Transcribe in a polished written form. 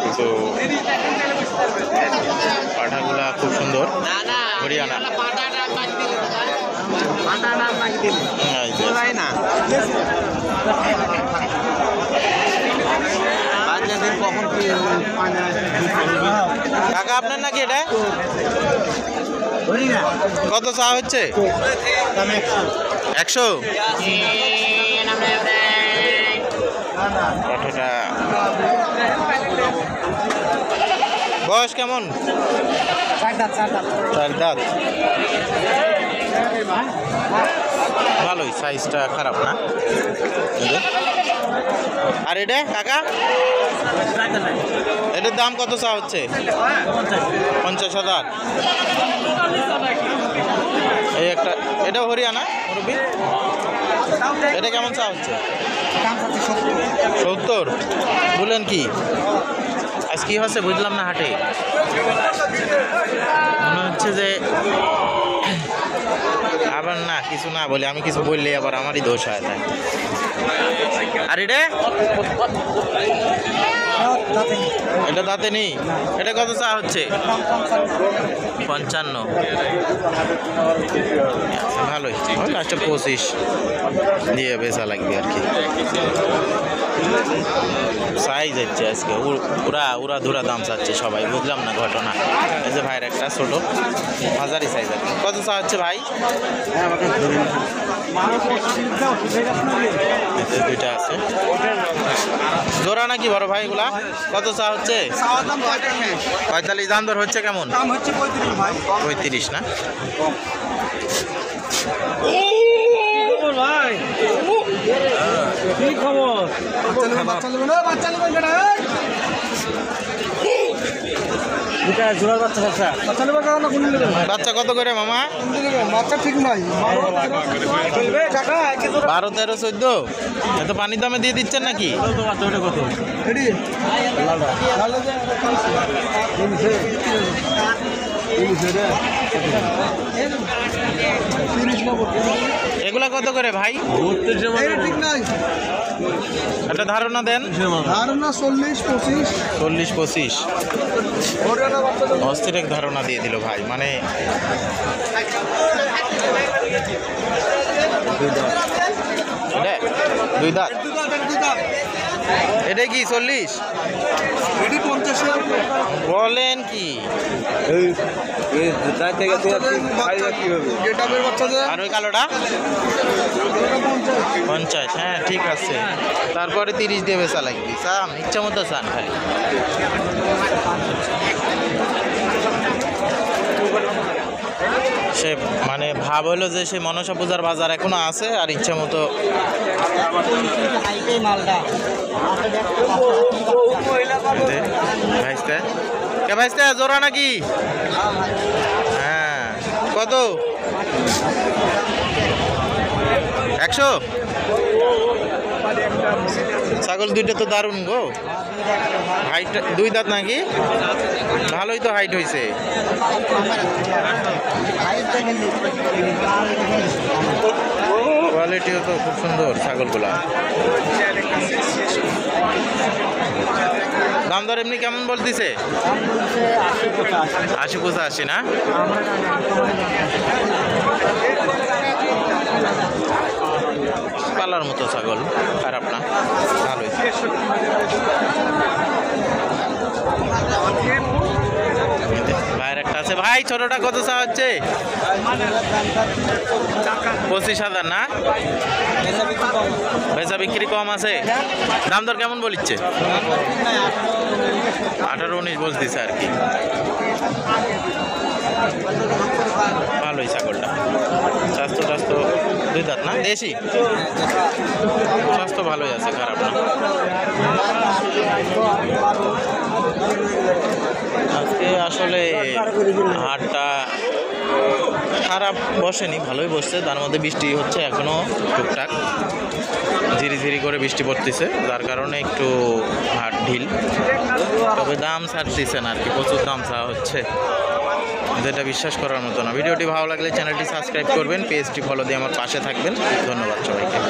কিন্তু পাঠাগুলা খুব সুন্দর, হরিয়ানা। কাকা আপনার নাকি এটা কত চা হচ্ছে? 100। পাঠাটা বয়স কেমন? 4 দাঁত। ভালোই, সাইজটা খারাপ না। আর এটা কাকা, এটার দাম কত চা হচ্ছে? 50,000। এই একটা, এটা হরিয়ানা মুরব্বি, এটা কেমন চা হচ্ছে? 70। বললেন কি আজ কি হচ্ছে বুঝলাম না, হাটে মনে হচ্ছে যে আবার না কিছু না বলে আমি কিছু বললে আবার আমারই দোষ হয়। আর এটা দাঁতে নেই। এটা কত চা হচ্ছে? 55। ভালোই, লাস্টে 25 দিয়ে বেচা লাগবে আর কি। সাইজ হচ্ছে আজকে উড়া ধুরা দাম চাচ্ছে সবাই, বুঝলাম না ঘটনা। এই যে ভাইয়ের একটা ছোট হাজারি সাইজ আর কি। কত চা হচ্ছে ভাই? দুইটা আছে জোড়া নাকি বড় ভাই? এগুলা কত চা হচ্ছে? 45। দাম দর হচ্ছে কেমন? 35 না? ভাই কি খবর? বাচ্চা কত করে মামা? বাচ্চা ঠিক নাই, 12, 13, 14। এত পানির দামে দিয়ে দিচ্ছেন নাকি? কত? এগুলা কত করে ভাই? একটা ধারণা দেন। ধারণা 40-25। 40-25 অস্থির এক ধারণা দিয়ে দিল ভাই। মানে দুই দাঁত। এটা কি 40? বলেন কি? আর ওই কালোটা 50। হ্যাঁ ঠিক আছে, তারপরে 30 দিয়ে বেচা লাগবে। চান ইচ্ছা মতো চান খালি। সে মানে ভাব হলো যে সে মনসা পূজার বাজার এখনো আছে আর ইচ্ছা মতো ভাইস্তে জোড়া নাকি? হ্যাঁ কত? 100। ছাগল দুইটা তো দারুণ গো। হাইট 2 দাঁত নাকি? ভালোই তো হাইট হয়েছে। কোয়ালিটিও তো খুব সুন্দর ছাগলগুলা। দাম দর এমনি কেমন বলতেছে? 80-85 না? পালার মতো ছাগল, খারাপ না, ভালোই। ভাইয়ের একটা আছে। ভাই ছোটটা কত চা হচ্ছে? 25,000 না? বেচা বিক্রি কম আছে। দাম দর কেমন বলিচ্ছে? 18-19 বলতেছে আর কি। ভালোই ছাগলটা। স্বাস্থ্য 2 দাঁত না? দেশি। স্বাস্থ্য ভালোই আছে, খারাপ না। আজকে আসলে হাটটা খারাপ বসেনি, ভালোই বসছে। তার মধ্যে বৃষ্টি হচ্ছে এখনো টুকটাক, ঝিরিঝিরি করে বৃষ্টি পড়তেছে, যার কারণে একটু হাট ঢিল। তবে দাম ছাড়তেছে না আর কি, প্রচুর দাম চাওয়া হচ্ছে। যেটা বিশ্বাস করার মতো না। ভিডিওটি ভালো লাগলে চ্যানেলটি সাবস্ক্রাইব করবেন, পেজটি ফলো দিয়ে আমার পাশে থাকবেন। ধন্যবাদ সবাইকে।